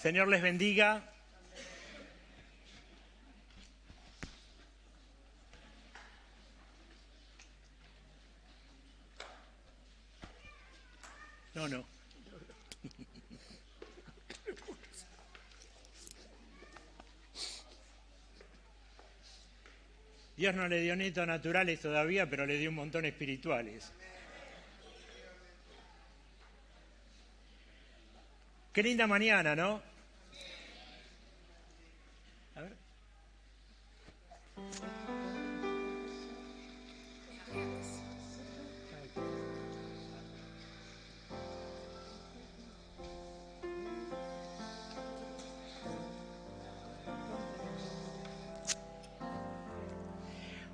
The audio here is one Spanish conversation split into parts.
Señor les bendiga. No. Dios no le dio nietos naturales todavía, pero le dio un montón espirituales. Qué linda mañana, ¿no? A ver.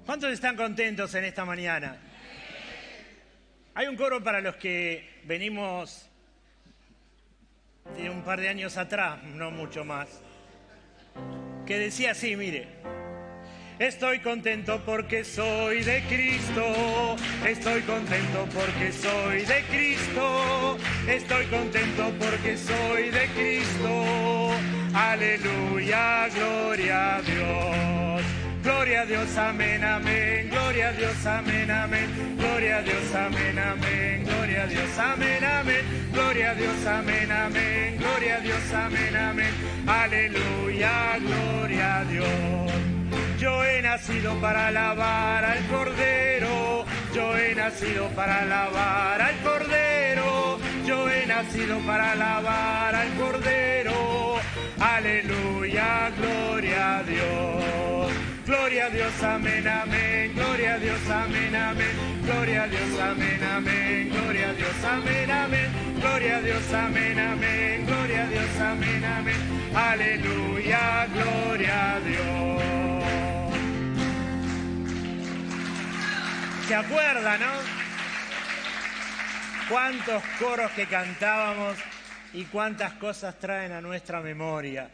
¿Cuántos están contentos en esta mañana? Hay un coro para los que venimos de un par de años atrás, no mucho más, que decía así, mire. Estoy contento porque soy de Cristo, estoy contento porque soy de Cristo, estoy contento porque soy de Cristo. Aleluya, gloria a Dios. Gloria a Dios, amén, amén. Gloria a Dios, amén, amén. Gloria a Dios, amén, amén. Gloria a Dios, amén, amén. Gloria a Dios, amén, amén. Gloria a Dios, amén, amén. Aleluya, gloria a Dios. Yo he nacido para alabar al Cordero. Yo he nacido para alabar al Cordero. Yo he nacido para alabar al Cordero. Aleluya, gloria a Dios. Gloria a Dios, amén, amén. Gloria a Dios, amén, amén. Gloria a Dios, amén, amén. Gloria a Dios, amén, amén. Gloria a Dios, amén, amén. Gloria a Dios, amén, amén. Aleluya, gloria a Dios. ¿Se acuerdan, no? Cuántos coros que cantábamos y cuántas cosas traen a nuestra memoria.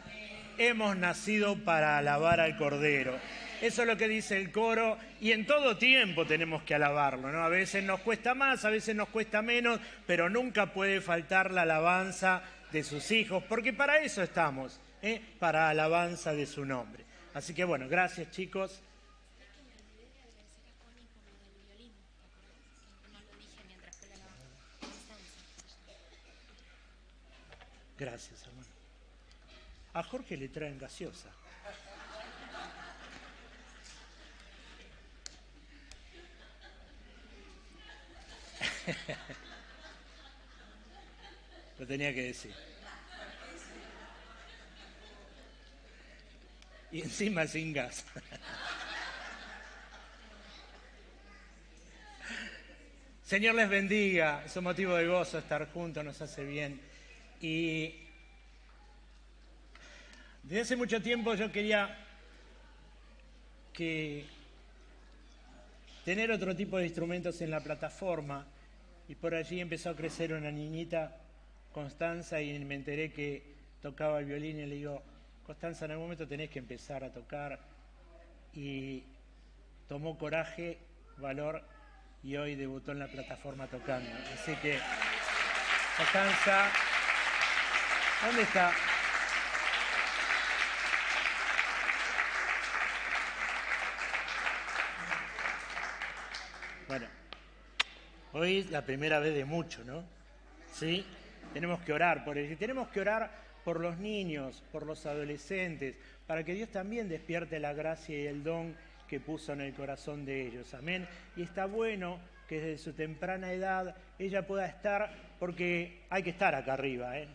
Hemos nacido para alabar al Cordero. Eso es lo que dice el coro y en todo tiempo tenemos que alabarlo, ¿no? A veces nos cuesta más, a veces nos cuesta menos, pero nunca puede faltar la alabanza de sus hijos, porque para eso estamos, para alabanza de su nombre. Así que bueno, gracias chicos. Gracias, hermano. A Jorge le traen gaseosa. Lo tenía que decir. Y encima sin gas. Señor les bendiga. Es un motivo de gozo estar juntos, nos hace bien. Y desde hace mucho tiempo yo quería tener otro tipo de instrumentos en la plataforma y por allí empezó a crecer una niñita, Constanza, y me enteré que tocaba el violín y le digo, Constanza, en algún momento tenés que empezar a tocar, y tomó coraje, valor y hoy debutó en la plataforma tocando. Así que, Constanza, ¿dónde está? Bueno, hoy es la primera vez de mucho, ¿no? ¿Sí? Tenemos que orar por ellos. Tenemos que orar por los niños, por los adolescentes, para que Dios también despierte la gracia y el don que puso en el corazón de ellos. Amén. Y está bueno que desde su temprana edad ella pueda estar, porque hay que estar acá arriba, ¿eh?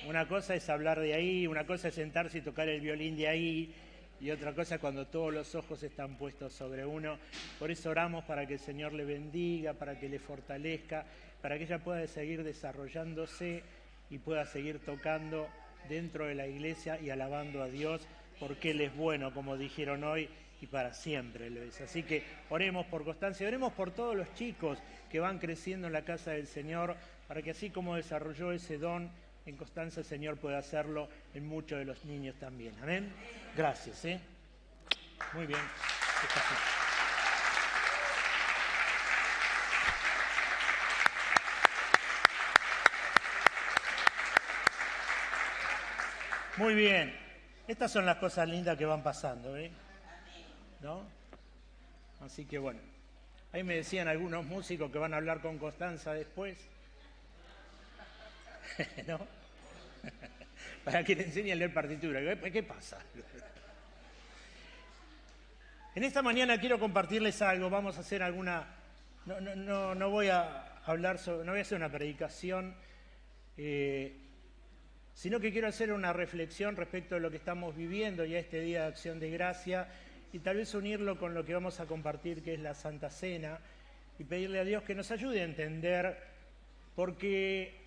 Una cosa es hablar de ahí, una cosa es sentarse y tocar el violín de ahí, y otra cosa cuando todos los ojos están puestos sobre uno. Por eso oramos para que el Señor le bendiga, para que le fortalezca, para que ella pueda seguir desarrollándose y pueda seguir tocando dentro de la iglesia y alabando a Dios, porque Él es bueno, como dijeron hoy, y para siempre lo es. Así que oremos por Constancia, oremos por todos los chicos que van creciendo en la casa del Señor, para que así como desarrolló ese don en Constanza, el Señor pueda hacerlo en muchos de los niños también. Amén. Gracias, Muy bien. Muy bien. Estas son las cosas lindas que van pasando, ¿eh? ¿No? Así que bueno. Ahí me decían algunos músicos que van a hablar con Constanza después. ¿No? Para que le enseñe a leer partitura. ¿Qué pasa? En esta mañana quiero compartirles algo. Vamos a hacer alguna... No voy a hablar sobre... No voy a hacer una predicación, sino que quiero hacer una reflexión respecto de lo que estamos viviendo y a este Día de Acción de Gracia, y tal vez unirlo con lo que vamos a compartir, que es la Santa Cena, y pedirle a Dios que nos ayude a entender, porque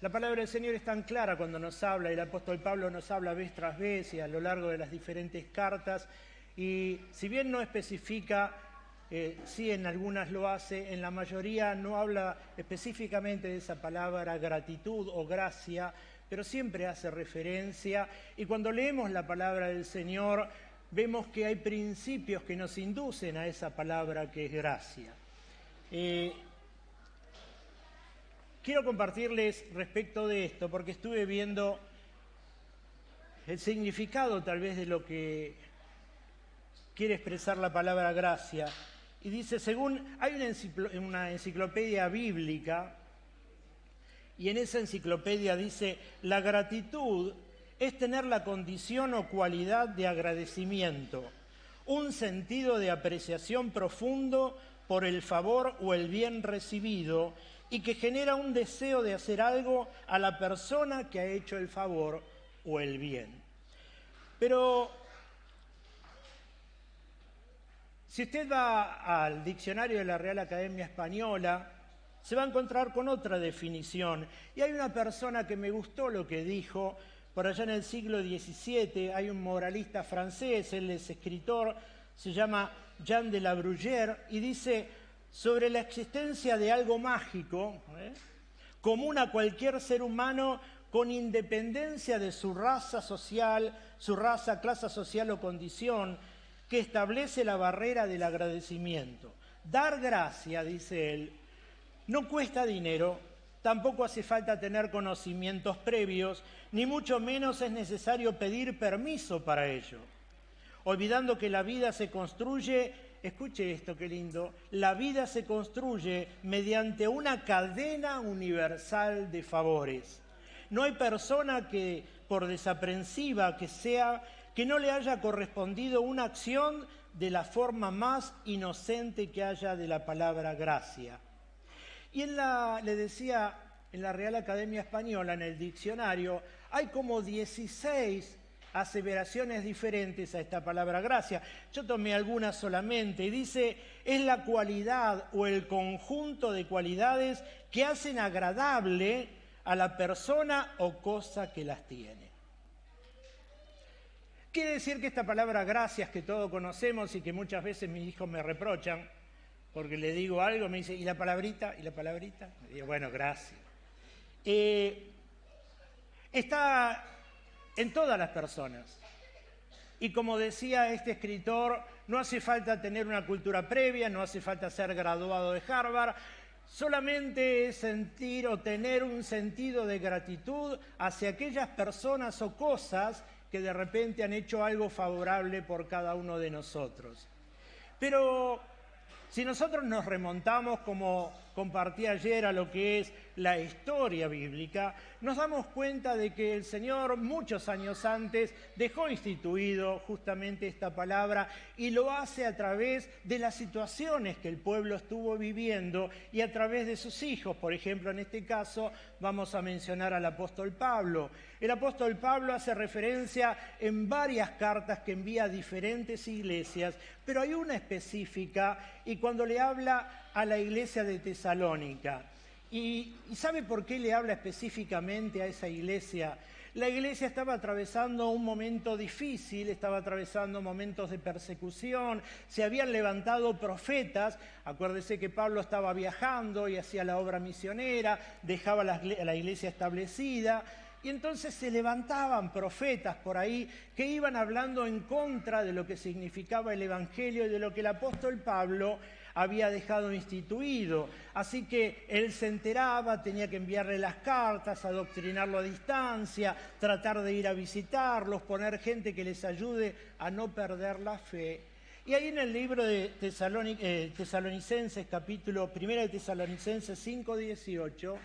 la palabra del Señor es tan clara cuando nos habla, y el apóstol Pablo nos habla vez tras vez y a lo largo de las diferentes cartas, y si bien no especifica, sí en algunas lo hace, en la mayoría no habla específicamente de esa palabra gratitud o gracia, pero siempre hace referencia, y cuando leemos la palabra del Señor, vemos que hay principios que nos inducen a esa palabra que es gracia. Quiero compartirles respecto de esto, porque estuve viendo el significado tal vez de lo que quiere expresar la palabra gracia. Y dice, hay una enciclopedia bíblica, y en esa enciclopedia dice, la gratitud es tener la condición o cualidad de agradecimiento, un sentido de apreciación profundo por el favor o el bien recibido y que genera un deseo de hacer algo a la persona que ha hecho el favor o el bien. Pero si usted va al diccionario de la Real Academia Española, se va a encontrar con otra definición. Y hay una persona que me gustó lo que dijo. Por allá en el siglo XVII hay un moralista francés, él es escritor, se llama Jean de la Bruyère, y dice sobre la existencia de algo mágico, común a cualquier ser humano con independencia de su raza social, su raza, clase social o condición, que establece la barrera del agradecimiento. Dar gracia, dice él, no cuesta dinero, tampoco hace falta tener conocimientos previos, ni mucho menos es necesario pedir permiso para ello. Olvidando que la vida se construye, escuche esto qué lindo, la vida se construye mediante una cadena universal de favores. No hay persona que, por desaprensiva que sea, que no le haya correspondido una acción de la forma más inocente que haya de la palabra gracia. Y le decía, en la Real Academia Española, en el diccionario, hay como 16 aseveraciones diferentes a esta palabra gracia. Yo tomé algunas solamente y dice, es la cualidad o el conjunto de cualidades que hacen agradable a la persona o cosa que las tiene. Quiere decir que esta palabra gracias que todos conocemos y que muchas veces mis hijos me reprochan, porque le digo algo, me dice, ¿y la palabrita? ¿Y la palabrita? Le digo, bueno, gracias. Está en todas las personas. Y como decía este escritor, no hace falta tener una cultura previa, no hace falta ser graduado de Harvard, solamente sentir o tener un sentido de gratitud hacia aquellas personas o cosas que de repente han hecho algo favorable por cada uno de nosotros. Pero si nosotros nos remontamos, como compartí ayer, a lo que es la historia bíblica, nos damos cuenta de que el Señor muchos años antes dejó instituido justamente esta palabra y lo hace a través de las situaciones que el pueblo estuvo viviendo y a través de sus hijos. Por ejemplo, en este caso vamos a mencionar al apóstol Pablo. El apóstol Pablo hace referencia en varias cartas que envía a diferentes iglesias, pero hay una específica y cuando le habla a la iglesia de Tesalónica. ¿Y sabe por qué le habla específicamente a esa iglesia? La iglesia estaba atravesando un momento difícil, estaba atravesando momentos de persecución, se habían levantado profetas, acuérdese que Pablo estaba viajando y hacía la obra misionera, dejaba la iglesia establecida, y entonces se levantaban profetas por ahí que iban hablando en contra de lo que significaba el Evangelio y de lo que el apóstol Pablo había dejado instituido. Así que él se enteraba, tenía que enviarle las cartas, adoctrinarlo a distancia, tratar de ir a visitarlos, poner gente que les ayude a no perder la fe. Y ahí en el libro de Tesalonicenses, capítulo 1 de Tesalonicenses 5:18,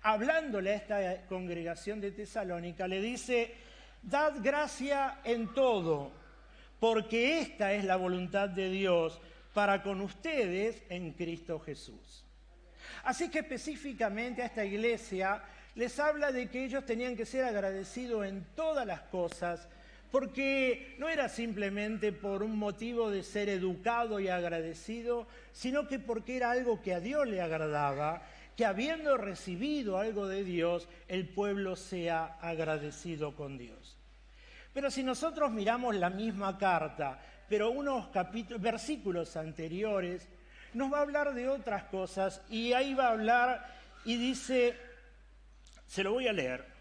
hablándole a esta congregación de Tesalónica, le dice: dad gracia en todo, porque esta es la voluntad de Dios para con ustedes en Cristo Jesús. Así que específicamente a esta iglesia les habla de que ellos tenían que ser agradecidos en todas las cosas, porque no era simplemente por un motivo de ser educado y agradecido, sino que porque era algo que a Dios le agradaba, que habiendo recibido algo de Dios, el pueblo sea agradecido con Dios. Pero si nosotros miramos la misma carta, pero unos versículos anteriores, nos va a hablar de otras cosas, y ahí va a hablar y dice, se lo voy a leer.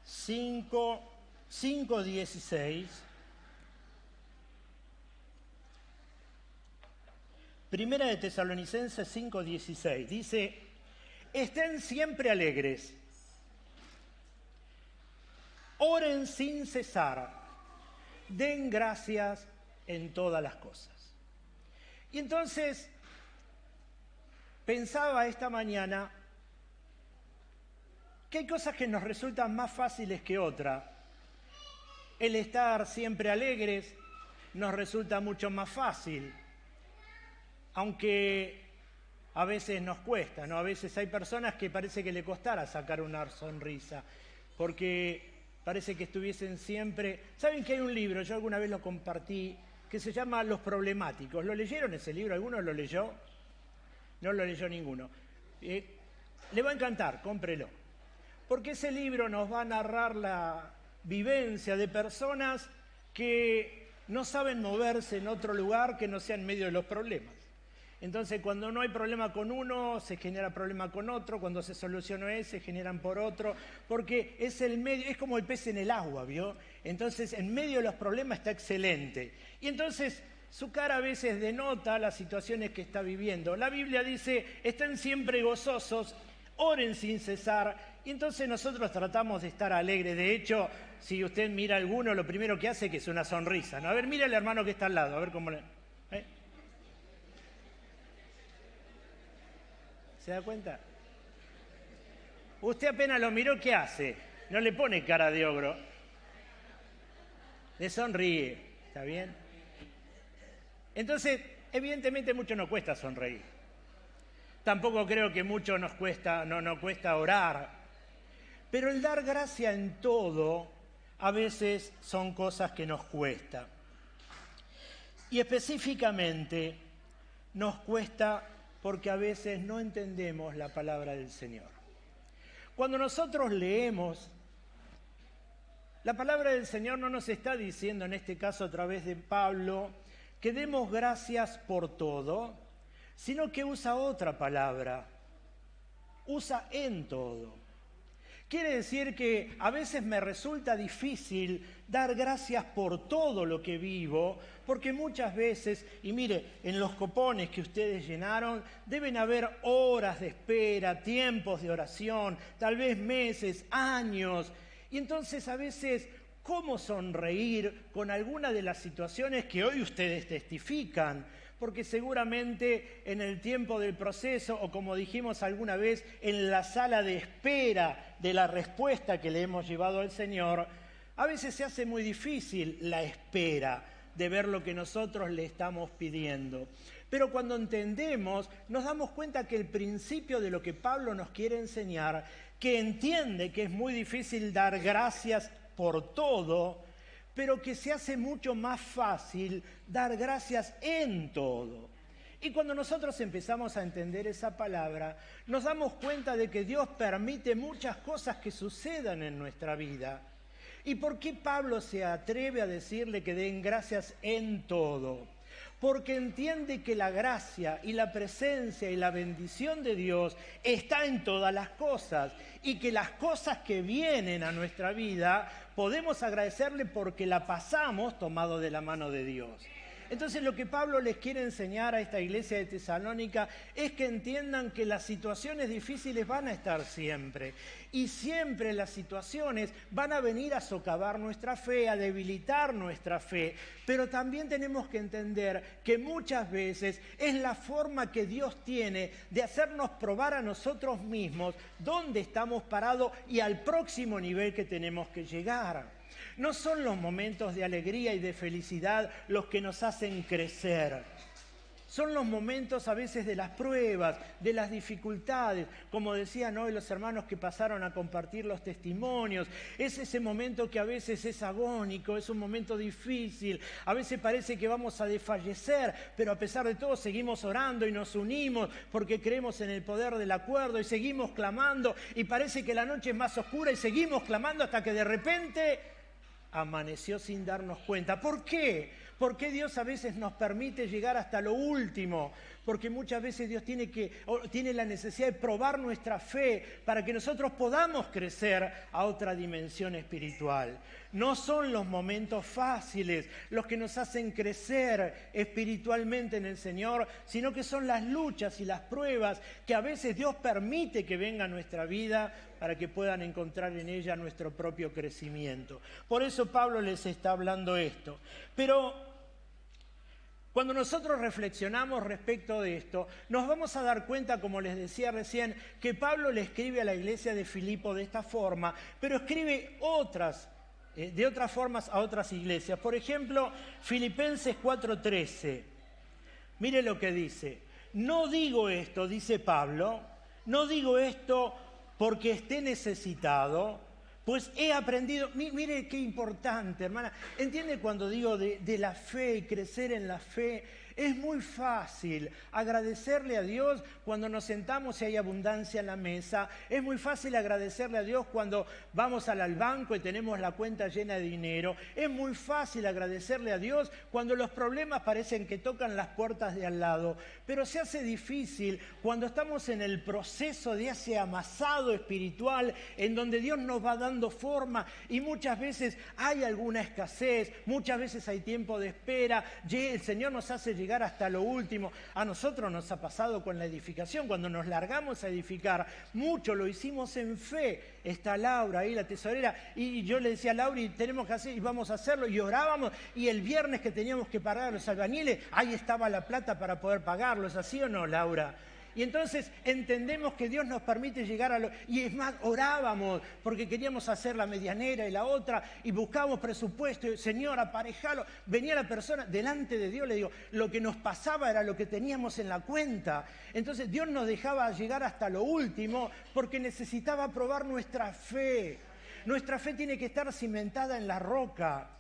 Cinco 5:16. Primera de Tesalonicenses 5:16. Dice: estén siempre alegres, oren sin cesar, den gracias en todas las cosas. Y entonces pensaba esta mañana que hay cosas que nos resultan más fáciles que otras. El estar siempre alegres nos resulta mucho más fácil, aunque a veces nos cuesta, ¿no? A veces hay personas que parece que le costara sacar una sonrisa, porque parece que estuviesen siempre... ¿Saben que hay un libro? Yo alguna vez lo compartí, que se llama Los Problemáticos. ¿Lo leyeron ese libro? ¿Alguno lo leyó? No lo leyó ninguno. Le va a encantar, cómprelo. Porque ese libro nos va a narrar la vivencia de personas que no saben moverse en otro lugar que no sea en medio de los problemas. Entonces, cuando no hay problema con uno, se genera problema con otro. Cuando se soluciona ese, generan por otro. Porque es el medio, es como el pez en el agua, ¿vio? Entonces, en medio de los problemas está excelente. Y entonces, su cara a veces denota las situaciones que está viviendo. La Biblia dice, estén siempre gozosos, oren sin cesar. Y entonces nosotros tratamos de estar alegres. De hecho, si usted mira a alguno, lo primero que hace es una sonrisa, ¿no? A ver, mira al hermano que está al lado, a ver cómo le... ¿Se da cuenta? Usted apenas lo miró, ¿qué hace? No le pone cara de ogro. Le sonríe, ¿está bien? Entonces, evidentemente mucho nos cuesta sonreír. Tampoco creo que mucho nos cuesta orar. Pero el dar gracia en todo, a veces son cosas que nos cuesta. Y específicamente nos cuesta porque a veces no entendemos la palabra del Señor. Cuando nosotros leemos, la palabra del Señor no nos está diciendo, en este caso a través de Pablo, que demos gracias por todo, sino que usa otra palabra, usa en todo. Quiere decir que a veces me resulta difícil dar gracias por todo lo que vivo, porque muchas veces, y mire, en los copones que ustedes llenaron, deben haber horas de espera, tiempos de oración, tal vez meses, años. Y entonces a veces, ¿cómo sonreír con alguna de las situaciones que hoy ustedes testifican? Porque seguramente en el tiempo del proceso, o como dijimos alguna vez, en la sala de espera de la respuesta que le hemos llevado al Señor, a veces se hace muy difícil la espera de ver lo que nosotros le estamos pidiendo. Pero cuando entendemos, nos damos cuenta que el principio de lo que Pablo nos quiere enseñar, que entiende que es muy difícil dar gracias por todo, pero que se hace mucho más fácil dar gracias en todo. Y cuando nosotros empezamos a entender esa palabra, nos damos cuenta de que Dios permite muchas cosas que sucedan en nuestra vida, ¿Y por qué Pablo se atreve a decirle que den gracias en todo? Porque entiende que la gracia y la presencia y la bendición de Dios está en todas las cosas y que las cosas que vienen a nuestra vida podemos agradecerle porque la pasamos tomado de la mano de Dios. Entonces lo que Pablo les quiere enseñar a esta iglesia de Tesalónica es que entiendan que las situaciones difíciles van a estar siempre. Y siempre las situaciones van a venir a socavar nuestra fe, a debilitar nuestra fe. Pero también tenemos que entender que muchas veces es la forma que Dios tiene de hacernos probar a nosotros mismos dónde estamos parados y al próximo nivel que tenemos que llegar. No son los momentos de alegría y de felicidad los que nos hacen crecer. Son los momentos a veces de las pruebas, de las dificultades, como decían hoy los hermanos que pasaron a compartir los testimonios. Es ese momento que a veces es agónico, es un momento difícil, a veces parece que vamos a desfallecer, pero a pesar de todo seguimos orando y nos unimos porque creemos en el poder del acuerdo y seguimos clamando y parece que la noche es más oscura y seguimos clamando hasta que de repente amaneció sin darnos cuenta. ¿Por qué? ¿Por qué Dios a veces nos permite llegar hasta lo último? Porque muchas veces Dios tiene la necesidad de probar nuestra fe para que nosotros podamos crecer a otra dimensión espiritual. No son los momentos fáciles los que nos hacen crecer espiritualmente en el Señor, sino que son las luchas y las pruebas que a veces Dios permite que vengan a nuestra vida para que puedan encontrar en ella nuestro propio crecimiento. Por eso Pablo les está hablando esto. Pero cuando nosotros reflexionamos respecto de esto, nos vamos a dar cuenta, como les decía recién, que Pablo le escribe a la iglesia de Filipo de esta forma, pero escribe de otras formas a otras iglesias. Por ejemplo, Filipenses 4:13. Mire lo que dice. No digo esto, dice Pablo, no digo esto porque esté necesitado, pues he aprendido, mire qué importante, hermana, entiende cuando digo de la fe y crecer en la fe. Es muy fácil agradecerle a Dios cuando nos sentamos y hay abundancia en la mesa. Es muy fácil agradecerle a Dios cuando vamos al banco y tenemos la cuenta llena de dinero. Es muy fácil agradecerle a Dios cuando los problemas parecen que tocan las puertas de al lado. Pero se hace difícil cuando estamos en el proceso de ese amasado espiritual en donde Dios nos va dando forma y muchas veces hay alguna escasez, muchas veces hay tiempo de espera. El Señor nos hace llegar hasta lo último. A nosotros nos ha pasado con la edificación. Cuando nos largamos a edificar, mucho lo hicimos en fe. Está Laura ahí, la tesorera, y yo le decía a Laura, y tenemos que hacer, y vamos a hacerlo, y orábamos, y el viernes que teníamos que pagar a los albañiles, ahí estaba la plata para poder pagarlos. ¿Así o no, Laura? Y entonces entendemos que Dios nos permite llegar a lo... Y es más, orábamos porque queríamos hacer la medianera y la otra y buscábamos presupuesto. Y, Señor, aparejalo. Venía la persona delante de Dios, le digo, lo que nos pasaba era lo que teníamos en la cuenta. Entonces Dios nos dejaba llegar hasta lo último porque necesitaba probar nuestra fe. Nuestra fe tiene que estar cimentada en la roca.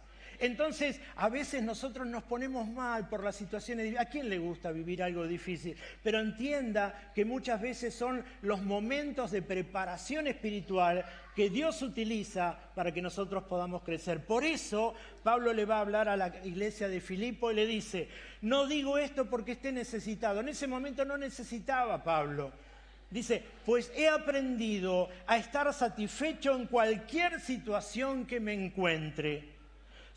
Entonces, a veces nosotros nos ponemos mal por las situaciones. ¿A quién le gusta vivir algo difícil? Pero entienda que muchas veces son los momentos de preparación espiritual que Dios utiliza para que nosotros podamos crecer. Por eso, Pablo le va a hablar a la iglesia de Filipo y le dice, no digo esto porque esté necesitado. En ese momento no necesitaba Pablo. Dice, pues he aprendido a estar satisfecho en cualquier situación que me encuentre.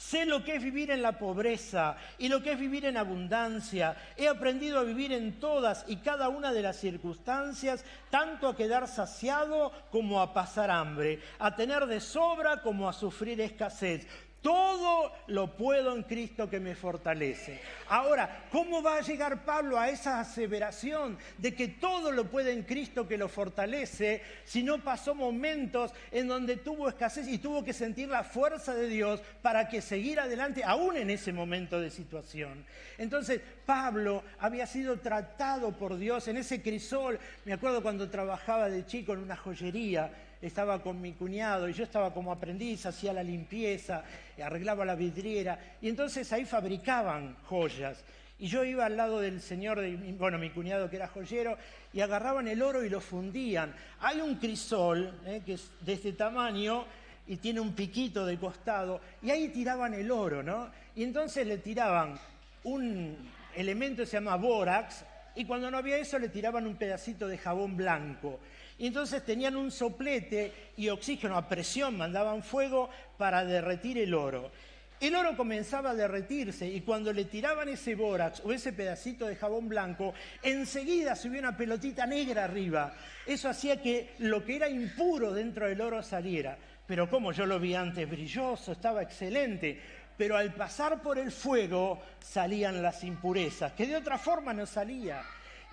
Sé lo que es vivir en la pobreza y lo que es vivir en abundancia. He aprendido a vivir en todas y cada una de las circunstancias, tanto a quedar saciado como a pasar hambre, a tener de sobra como a sufrir escasez. Todo lo puedo en Cristo que me fortalece. Ahora, ¿cómo va a llegar Pablo a esa aseveración de que todo lo puede en Cristo que lo fortalece si no pasó momentos en donde tuvo escasez y tuvo que sentir la fuerza de Dios para que seguir adelante aún en ese momento de situación? Entonces, Pablo había sido tratado por Dios en ese crisol. Me acuerdo cuando trabajaba de chico en una joyería. Estaba con mi cuñado y yo estaba como aprendiz, hacía la limpieza, arreglaba la vidriera y entonces ahí fabricaban joyas. Y yo iba al lado del señor, mi cuñado que era joyero, y agarraban el oro y lo fundían. Hay un crisol que es de este tamaño y tiene un piquito de costado, y ahí tiraban el oro, ¿no? Y entonces le tiraban un elemento que se llama bórax, y cuando no había eso le tiraban un pedacito de jabón blanco. Y entonces tenían un soplete y oxígeno a presión, mandaban fuego para derretir el oro. El oro comenzaba a derretirse y cuando le tiraban ese bórax o ese pedacito de jabón blanco, enseguida subía una pelotita negra arriba. Eso hacía que lo que era impuro dentro del oro saliera. Pero como yo lo vi antes brilloso, estaba excelente. Pero al pasar por el fuego salían las impurezas, que de otra forma no salía.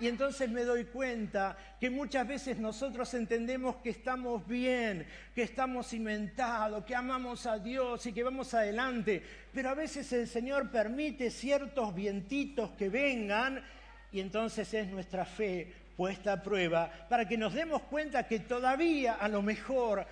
Y entonces me doy cuenta que muchas veces nosotros entendemos que estamos bien, que estamos cimentados, que amamos a Dios y que vamos adelante. Pero a veces el Señor permite ciertos vientitos que vengan y entonces es nuestra fe puesta a prueba para que nos demos cuenta que todavía a lo mejor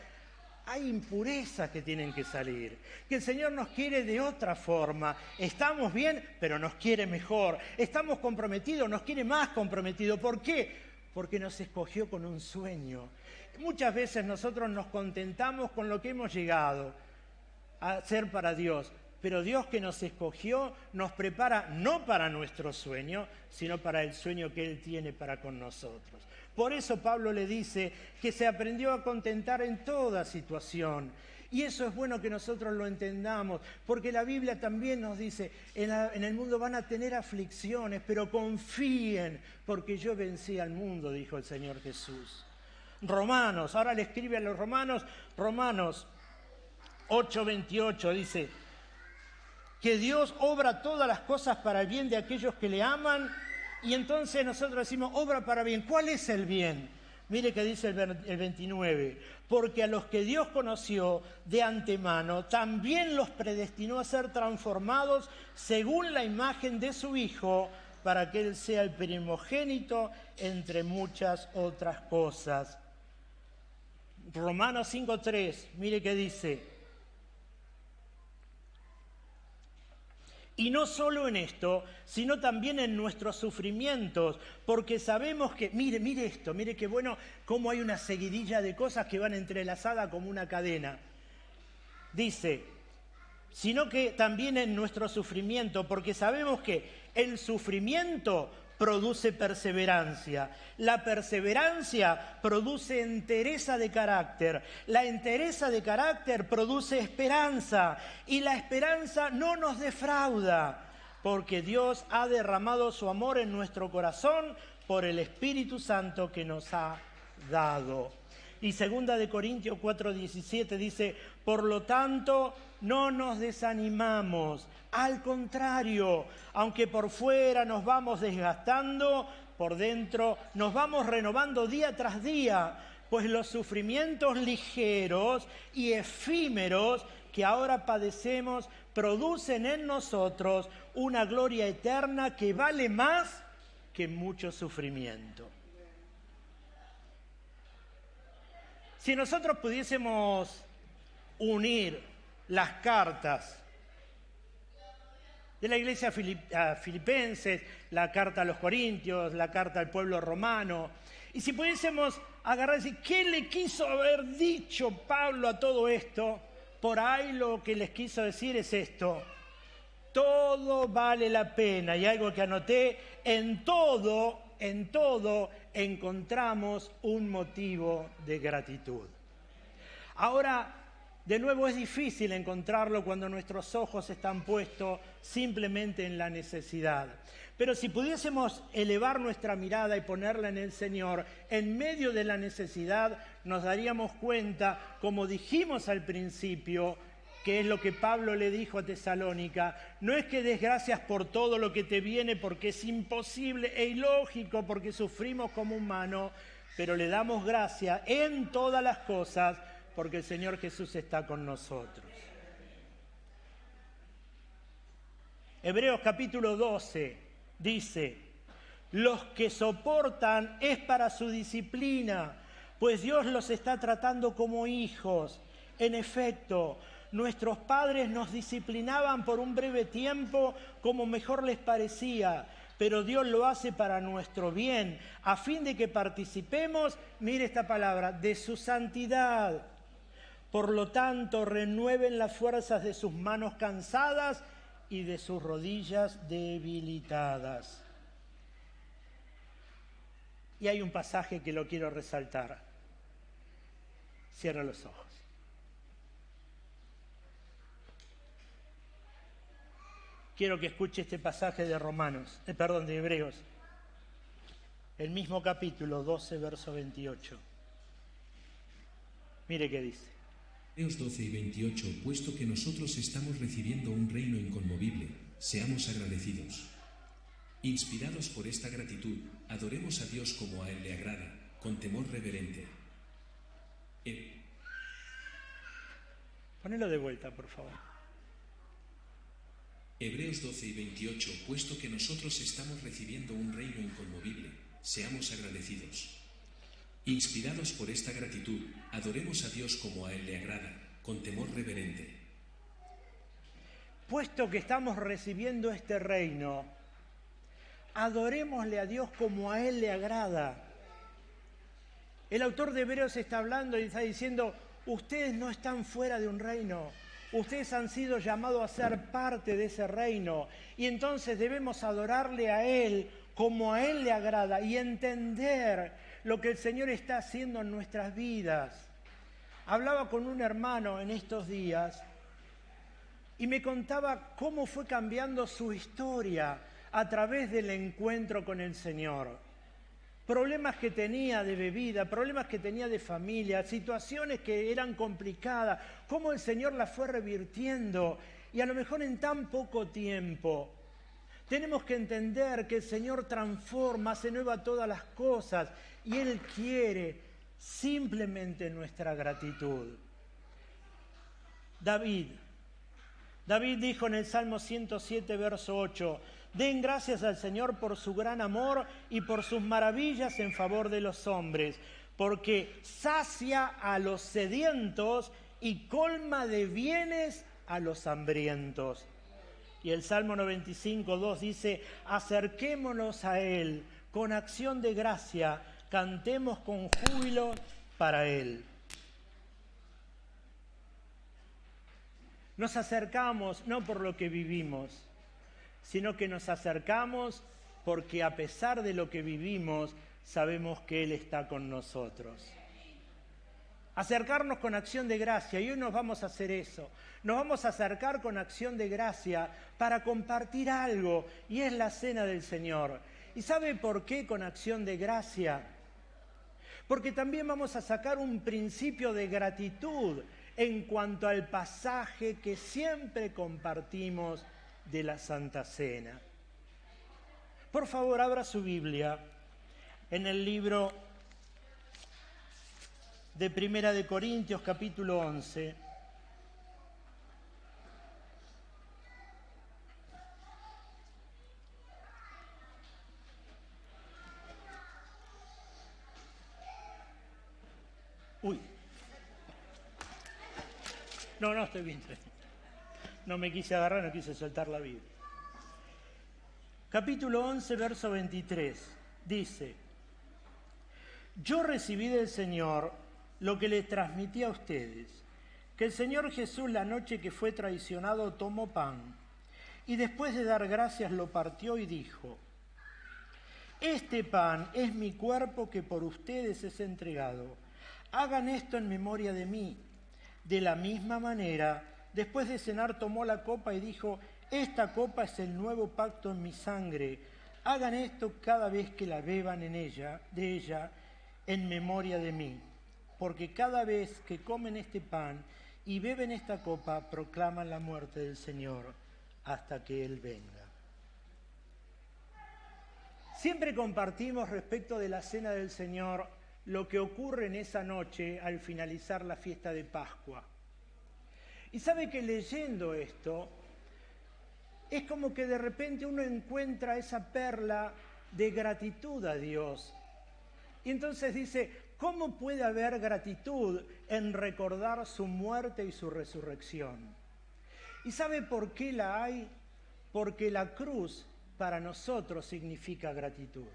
hay impurezas que tienen que salir, que el Señor nos quiere de otra forma. Estamos bien, pero nos quiere mejor. Estamos comprometidos, nos quiere más comprometidos. ¿Por qué? Porque nos escogió con un sueño. Muchas veces nosotros nos contentamos con lo que hemos llegado a hacer para Dios, pero Dios que nos escogió nos prepara no para nuestro sueño, sino para el sueño que Él tiene para con nosotros. Por eso Pablo le dice que se aprendió a contentar en toda situación. Y eso es bueno que nosotros lo entendamos, porque la Biblia también nos dice, en el mundo van a tener aflicciones, pero confíen, porque yo vencí al mundo, dijo el Señor Jesús. Romanos, ahora le escribe a los Romanos 8:28, dice que Dios obra todas las cosas para el bien de aquellos que le aman. Y entonces nosotros decimos, obra para bien. ¿Cuál es el bien? Mire que dice el 29. Porque a los que Dios conoció de antemano, también los predestinó a ser transformados según la imagen de su Hijo, para que Él sea el primogénito entre muchas otras cosas. Romanos 5:3, mire que dice. Y no solo en esto, sino también en nuestros sufrimientos, porque sabemos que, mire esto, mire qué bueno, cómo hay una seguidilla de cosas que van entrelazadas como una cadena. Dice, sino que también en nuestro sufrimiento, porque sabemos que el sufrimiento produce perseverancia. La perseverancia produce entereza de carácter. La entereza de carácter produce esperanza. Y la esperanza no nos defrauda, porque Dios ha derramado su amor en nuestro corazón por el Espíritu Santo que nos ha dado. Y 2 Corintios 4:17 dice, por lo tanto, no nos desanimamos. Al contrario, aunque por fuera nos vamos desgastando, por dentro nos vamos renovando día tras día, pues los sufrimientos ligeros y efímeros que ahora padecemos producen en nosotros una gloria eterna que vale más que mucho sufrimiento. Si nosotros pudiésemos unir las cartas de la iglesia a Filipenses, la carta a los Corintios, la carta al pueblo romano, y si pudiésemos agarrar y decir, ¿qué le quiso haber dicho Pablo a todo esto? Por ahí lo que les quiso decir es esto: todo vale la pena. Y algo que anoté, en todo encontramos un motivo de gratitud. Ahora, de nuevo es difícil encontrarlo cuando nuestros ojos están puestos simplemente en la necesidad. Pero si pudiésemos elevar nuestra mirada y ponerla en el Señor, en medio de la necesidad, nos daríamos cuenta, como dijimos al principio, que es lo que Pablo le dijo a Tesalónica, no es que des gracias por todo lo que te viene porque es imposible e ilógico, porque sufrimos como humanos, pero le damos gracias en todas las cosas porque el Señor Jesús está con nosotros. Hebreos capítulo 12 dice, los que soportan es para su disciplina, pues Dios los está tratando como hijos. En efecto, nuestros padres nos disciplinaban por un breve tiempo como mejor les parecía, pero Dios lo hace para nuestro bien, a fin de que participemos, mire esta palabra, de su santidad. Por lo tanto, renueven las fuerzas de sus manos cansadas y de sus rodillas debilitadas. Y hay un pasaje que lo quiero resaltar. Cierra los ojos. Quiero que escuche este pasaje de de Hebreos. El mismo capítulo 12, verso 28. Mire qué dice. Hebreos 12 y 28, puesto que nosotros estamos recibiendo un reino inconmovible, seamos agradecidos. Inspirados por esta gratitud, adoremos a Dios como a Él le agrada, con temor reverente. Ponelo de vuelta, por favor. Hebreos 12 y 28, puesto que nosotros estamos recibiendo un reino inconmovible, seamos agradecidos. Inspirados por esta gratitud, adoremos a Dios como a Él le agrada, con temor reverente. Puesto que estamos recibiendo este reino, adorémosle a Dios como a Él le agrada. El autor de Hebreos está hablando y está diciendo, ustedes no están fuera de un reino, ustedes han sido llamados a ser parte de ese reino y entonces debemos adorarle a Él como a Él le agrada y entender lo que el Señor está haciendo en nuestras vidas. Hablaba con un hermano en estos días y me contaba cómo fue cambiando su historia a través del encuentro con el Señor. Problemas que tenía de bebida, problemas que tenía de familia, situaciones que eran complicadas, cómo el Señor las fue revirtiendo y a lo mejor en tan poco tiempo. Tenemos que entender que el Señor transforma, hace nueva todas las cosas y Él quiere simplemente nuestra gratitud. David dijo en el Salmo 107, verso 8, den gracias al Señor por su gran amor y por sus maravillas en favor de los hombres, porque sacia a los sedientos y colma de bienes a los hambrientos. Y el Salmo 95, 2 dice, acerquémonos a Él con acción de gracia, cantemos con júbilo para Él. Nos acercamos no por lo que vivimos, sino que nos acercamos porque a pesar de lo que vivimos, sabemos que Él está con nosotros. Acercarnos con acción de gracia, y hoy nos vamos a hacer eso. Nos vamos a acercar con acción de gracia para compartir algo, y es la cena del Señor. ¿Y sabe por qué con acción de gracia? Porque también vamos a sacar un principio de gratitud en cuanto al pasaje que siempre compartimos de la Santa Cena. Por favor, abra su Biblia en el libro de Primera de Corintios, capítulo 11. No, estoy bien. No me quise agarrar, no quise soltar la Biblia. Capítulo 11, verso 23. Dice, yo recibí del Señor lo que les transmití a ustedes, que el Señor Jesús la noche que fue traicionado tomó pan y después de dar gracias lo partió y dijo, este pan es mi cuerpo que por ustedes es entregado. Hagan esto en memoria de mí. De la misma manera, después de cenar tomó la copa y dijo, esta copa es el nuevo pacto en mi sangre. Hagan esto cada vez que la beban de ella, en memoria de mí. Porque cada vez que comen este pan y beben esta copa, proclaman la muerte del Señor hasta que Él venga. Siempre compartimos respecto de la cena del Señor lo que ocurre en esa noche al finalizar la fiesta de Pascua. Y sabe que leyendo esto, es como que de repente uno encuentra esa perla de gratitud a Dios. Y entonces dice, ¿cómo puede haber gratitud en recordar su muerte y su resurrección? ¿Y sabe por qué la hay? Porque la cruz para nosotros significa gratitud.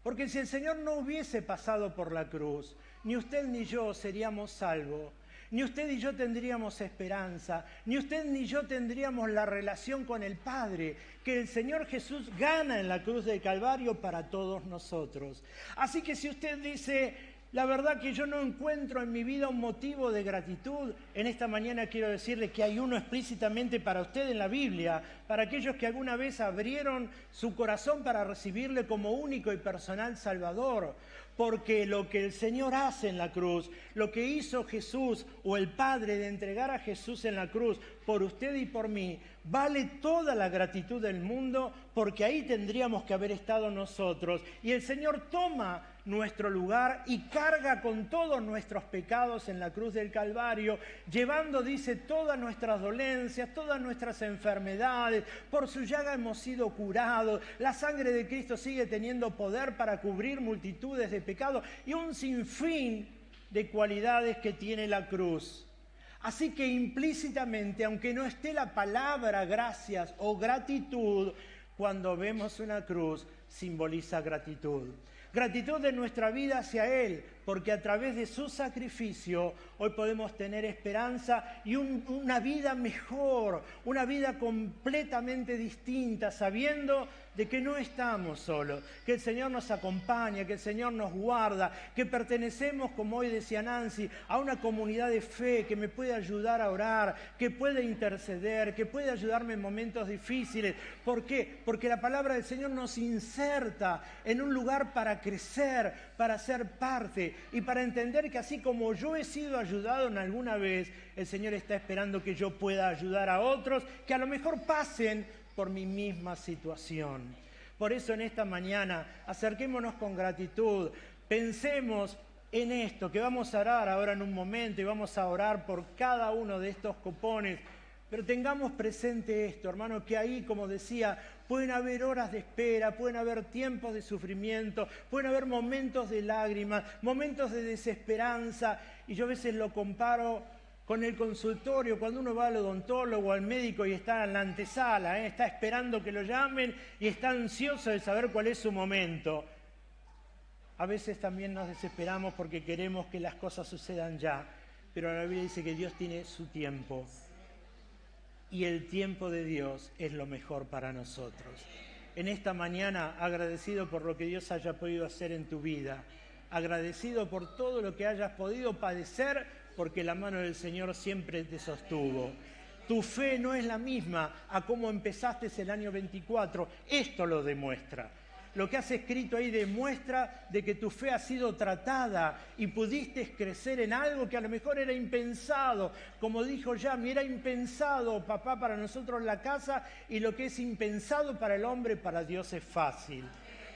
Porque si el Señor no hubiese pasado por la cruz, ni usted ni yo seríamos salvos, ni usted y yo tendríamos esperanza, ni usted ni yo tendríamos la relación con el Padre que el Señor Jesús gana en la cruz del Calvario para todos nosotros. Así que si usted dice, la verdad que yo no encuentro en mi vida un motivo de gratitud, en esta mañana quiero decirle que hay uno explícitamente para usted en la Biblia, para aquellos que alguna vez abrieron su corazón para recibirle como único y personal Salvador. Porque lo que el Señor hace en la cruz, lo que hizo Jesús o el Padre de entregar a Jesús en la cruz por usted y por mí, vale toda la gratitud del mundo, porque ahí tendríamos que haber estado nosotros. Y el Señor toma nuestro lugar y carga con todos nuestros pecados en la cruz del Calvario, llevando, dice, todas nuestras dolencias, todas nuestras enfermedades. Por su llaga hemos sido curados. La sangre de Cristo sigue teniendo poder para cubrir multitudes de pecados y un sinfín de cualidades que tiene la cruz. Así que implícitamente, aunque no esté la palabra gracias o gratitud, cuando vemos una cruz simboliza gratitud. Gratitud de nuestra vida hacia Él, porque a través de su sacrificio hoy podemos tener esperanza y una vida mejor, una vida completamente distinta, sabiendo de que no estamos solos, que el Señor nos acompaña, que el Señor nos guarda, que pertenecemos, como hoy decía Nancy, a una comunidad de fe que me puede ayudar a orar, que puede interceder, que puede ayudarme en momentos difíciles. ¿Por qué? Porque la palabra del Señor nos inserta en un lugar para crecer, para ser parte y para entender que así como yo he sido ayudado en alguna vez, el Señor está esperando que yo pueda ayudar a otros que a lo mejor pasen por mi misma situación. Por eso en esta mañana acerquémonos con gratitud, pensemos en esto, que vamos a orar ahora en un momento y vamos a orar por cada uno de estos cupones. Pero tengamos presente esto, hermano, que ahí, como decía, pueden haber horas de espera, pueden haber tiempos de sufrimiento, pueden haber momentos de lágrimas, momentos de desesperanza. Y yo a veces lo comparo con el consultorio, cuando uno va al odontólogo, al médico y está en la antesala, está esperando que lo llamen y está ansioso de saber cuál es su momento. A veces también nos desesperamos porque queremos que las cosas sucedan ya, pero la Biblia dice que Dios tiene su tiempo. Y el tiempo de Dios es lo mejor para nosotros. En esta mañana, agradecido por lo que Dios haya podido hacer en tu vida, agradecido por todo lo que hayas podido padecer, porque la mano del Señor siempre te sostuvo. Tu fe no es la misma a cómo empezaste el año 24. Esto lo demuestra. Lo que has escrito ahí demuestra de que tu fe ha sido tratada y pudiste crecer en algo que a lo mejor era impensado. Como dijo Yami, era impensado, papá, para nosotros la casa, y lo que es impensado para el hombre, para Dios es fácil.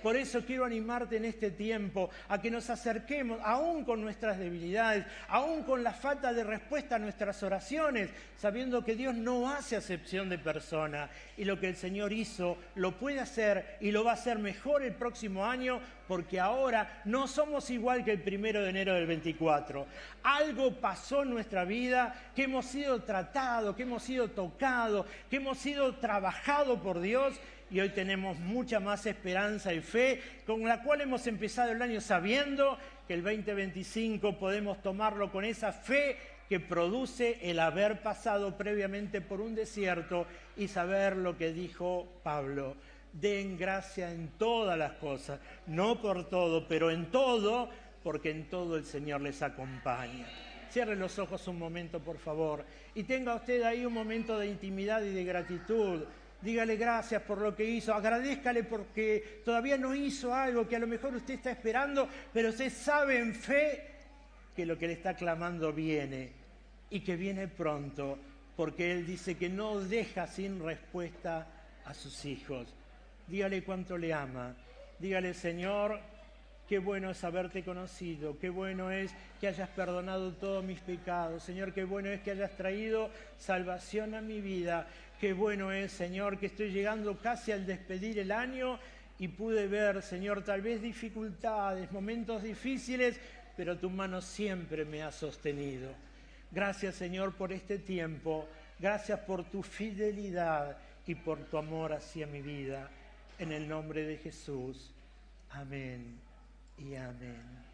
Por eso quiero animarte en este tiempo a que nos acerquemos, aún con nuestras debilidades, aún con la falta de respuesta a nuestras oraciones, sabiendo que Dios no hace acepción de persona y lo que el Señor hizo lo puede hacer y lo va a hacer mejor el próximo año, porque ahora no somos igual que el 1 de enero del 24. Algo pasó en nuestra vida, que hemos sido tratados, que hemos sido tocados, que hemos sido trabajados por Dios. Y hoy tenemos mucha más esperanza y fe, con la cual hemos empezado el año sabiendo que el 2025 podemos tomarlo con esa fe que produce el haber pasado previamente por un desierto y saber lo que dijo Pablo. Den gracia en todas las cosas, no por todo, pero en todo, porque en todo el Señor les acompaña. Cierre los ojos un momento, por favor, y tenga usted ahí un momento de intimidad y de gratitud. Dígale gracias por lo que hizo, agradézcale porque todavía no hizo algo que a lo mejor usted está esperando, pero usted sabe en fe que lo que le está clamando viene y que viene pronto, porque Él dice que no deja sin respuesta a sus hijos. Dígale cuánto le ama, dígale, Señor, qué bueno es haberte conocido, qué bueno es que hayas perdonado todos mis pecados, Señor, qué bueno es que hayas traído salvación a mi vida. Qué bueno es, Señor, que estoy llegando casi al despedir el año y pude ver, Señor, tal vez dificultades, momentos difíciles, pero tu mano siempre me ha sostenido. Gracias, Señor, por este tiempo. Gracias por tu fidelidad y por tu amor hacia mi vida. En el nombre de Jesús. Amén y amén.